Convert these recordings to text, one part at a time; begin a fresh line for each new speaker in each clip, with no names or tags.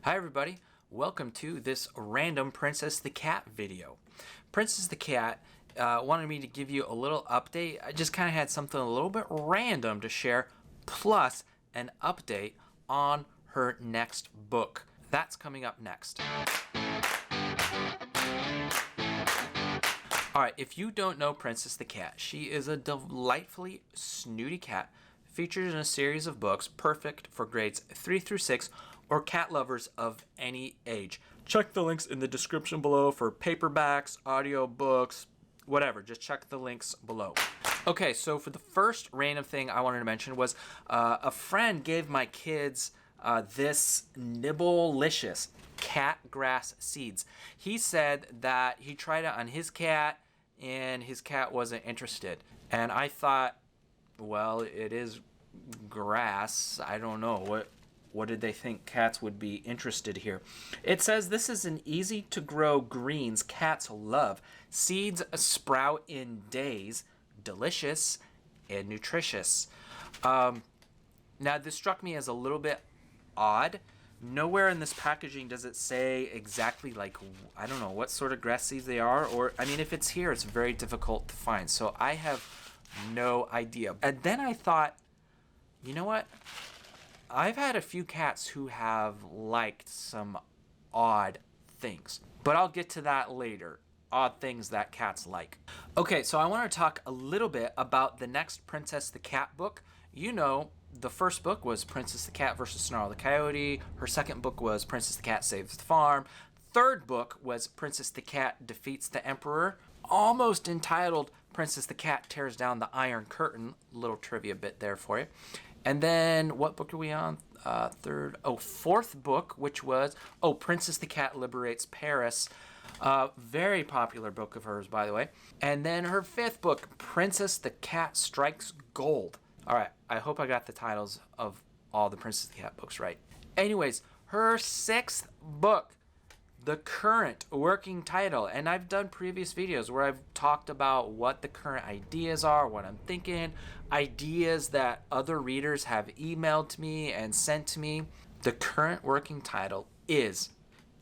Hi everybody, welcome to this random Princess the Cat video. Princess the Cat wanted me to give you a little update. I just kind of had something a little bit random to share, plus an update on her next book. That's coming up next. Alright, if you don't know Princess the Cat, she is a delightfully snooty cat featured in a series of books perfect for grades 3 through 6 or cat lovers of any age. Check the links in the description below for paperbacks, audiobooks, whatever. Just check the links below. Okay, so for the first random thing I wanted to mention was a friend gave my kids this Nibblelicious cat grass seeds. He said that he tried it on his cat and his cat wasn't interested. And I thought, well, it is grass. I don't know. What did they think cats would be interested here? It says this is an easy to grow greens cats love. Seeds sprout in days. Delicious and nutritious. Now this struck me as a little bit odd. Nowhere in this packaging does it say exactly, like, I don't know what sort of grass seeds they are, or I mean, if it's here, it's very difficult to find. So I have no idea. And then I thought, you know what? I've had a few cats who have liked some odd things, but I'll get to that later. Odd things that cats like. Okay, so I want to talk a little bit about the next Princess the Cat book. You know, the first book was Princess the Cat versus Snarl the Coyote. Her second book was Princess the Cat Saves the Farm. Third book was Princess the Cat Defeats the Emperor, almost entitled Princess the Cat Tears Down the Iron Curtain. Little trivia bit there for you. And then, what book are we on? Fourth book, which was, Princess the Cat Liberates Paris. Very popular book of hers, by the way. And then her fifth book, Princess the Cat Strikes Gold. All right, I hope I got the titles of all the Princess the Cat books right. Anyways, her sixth book, the current working title, and I've done previous videos where I've talked about what the current ideas are, what I'm thinking, ideas that other readers have emailed to me and sent to me. The current working title is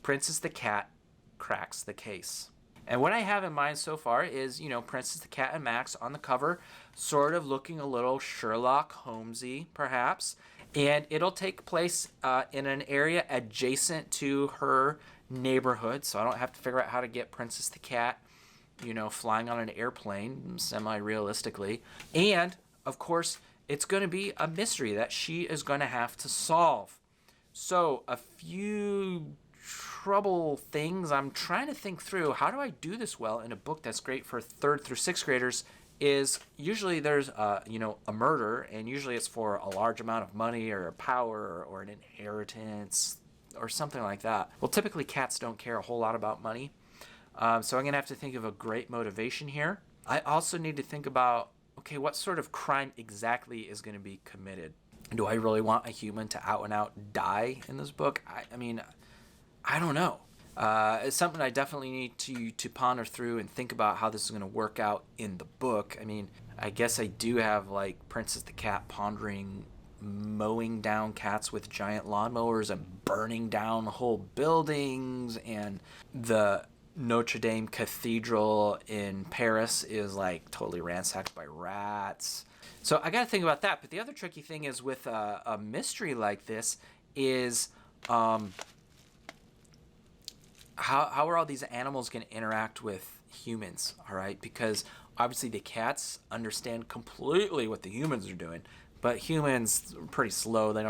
Princess the Cat Cracks the Case. And what I have in mind so far is, Princess the Cat and Max on the cover, sort of looking a little Sherlock Holmesy, perhaps. And it'll take place in an area adjacent to her neighborhood, so I don't have to figure out how to get Princess the Cat, flying on an airplane, semi-realistically. And, of course, it's going to be a mystery that she is going to have to solve. So, a few trouble things I'm trying to think through. How do I do this well in a book that's great for 3rd through 6th graders? Is usually there's a murder, and usually it's for a large amount of money or power or an inheritance or something like that. Well, typically cats don't care a whole lot about money, so I'm gonna have to think of a great motivation here. I also need to think about, okay, what sort of crime exactly is going to be committed? Do I really want a human to out and out die in this book? I mean, I don't know. It's something I definitely need to ponder through and think about how this is going to work out in the book. I mean, I guess I do have, like, Princess the Cat pondering mowing down cats with giant lawnmowers and burning down whole buildings, and the Notre Dame Cathedral in Paris is, like, totally ransacked by rats. So I got to think about that. But the other tricky thing is with a mystery like this is how are all these animals going to interact with humans, all right? Because obviously the cats understand completely what the humans are doing, but humans are pretty slow. They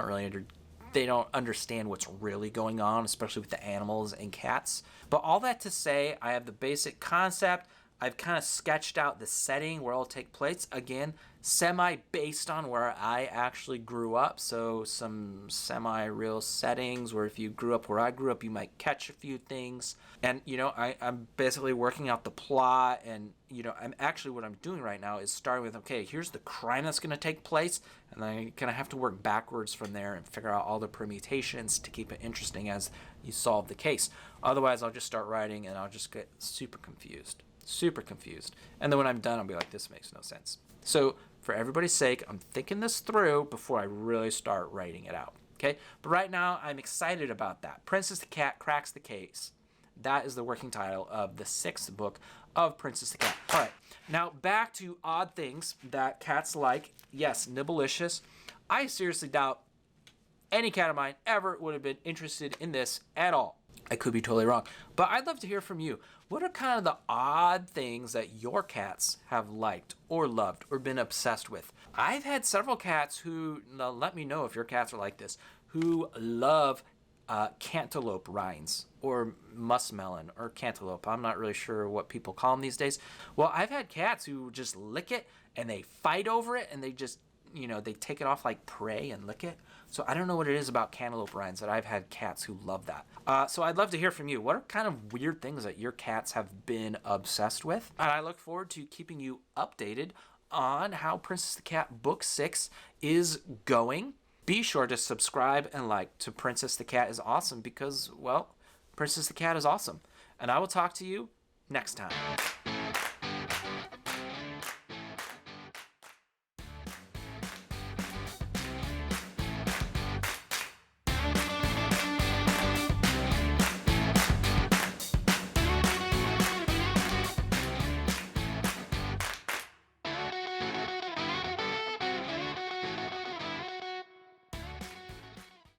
don't understand what's really going on, especially with the animals and cats. But all that to say, I have the basic concept. I've kind of sketched out the setting where it'll take place. Again, semi-based on where I actually grew up. So some semi-real settings where if you grew up where I grew up, you might catch a few things. And, I'm basically working out the plot. And, what I'm doing right now is starting with, okay, here's the crime that's going to take place. And then I kind of have to work backwards from there and figure out all the permutations to keep it interesting as you solve the case. Otherwise, I'll just start writing and I'll just get super confused. And then when I'm done, I'll be like, this makes no sense. So for everybody's sake, I'm thinking this through before I really start writing it out. Okay, but right now I'm excited about that. Princess the Cat Cracks the Case. That is the working title of the 6th book of Princess the Cat. All right, now back to odd things that cats like. Yes, Nibblelicious. I seriously doubt any cat of mine ever would have been interested in this at all. I could be totally wrong, but I'd love to hear from you. What are kind of the odd things that your cats have liked or loved or been obsessed with? I've had several cats who, let me know if your cats are like this, who love cantaloupe rinds or muskmelon or cantaloupe. I'm not really sure what people call them these days. Well, I've had cats who just lick it and they fight over it and they just, they take it off like prey and lick it. So I don't know what it is about cantaloupe rinds that I've had cats who love that. So I'd love to hear from you. What are kind of weird things that your cats have been obsessed with? And I look forward to keeping you updated on how Princess the Cat Book 6 is going. Be sure to subscribe and like to Princess the Cat is Awesome because, well, Princess the Cat is awesome. And I will talk to you next time.